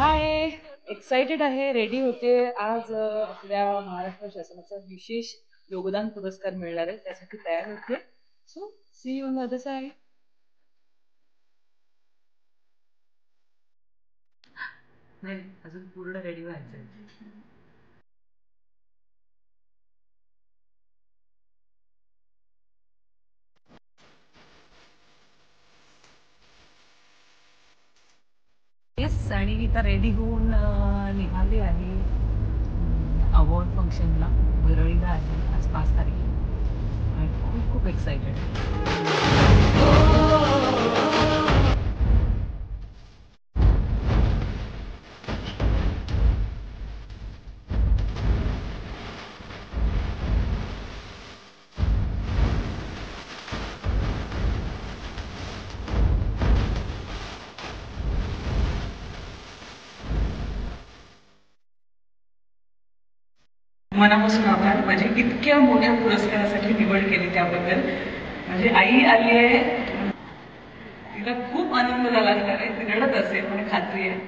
हाय. Excited आहे, ready होते. आज आपल्या महाराष्ट्र शासनाचा विशेष योगदान पुरस्कार मिळणार आहे, त्यासाठी तयार होते. So see you on the other side. नाही, अजून पूर्ण रेडी व्हायचंय. येस, आणि गीता रेडी होऊन निघाली आहे अवॉर्ड फंक्शनला. वरळीला आहे आज 5 तारखेला. आणि खूप खूप एक्सायटेड. मनापासून आभार. माझी इतक्या मोठ्या पुरस्कारासाठी निवड केली त्याबद्दल. माझी आई आली आहे, तिला खूप आनंद झाला असणार आहे. ती रडत असेल, मला खात्री आहे.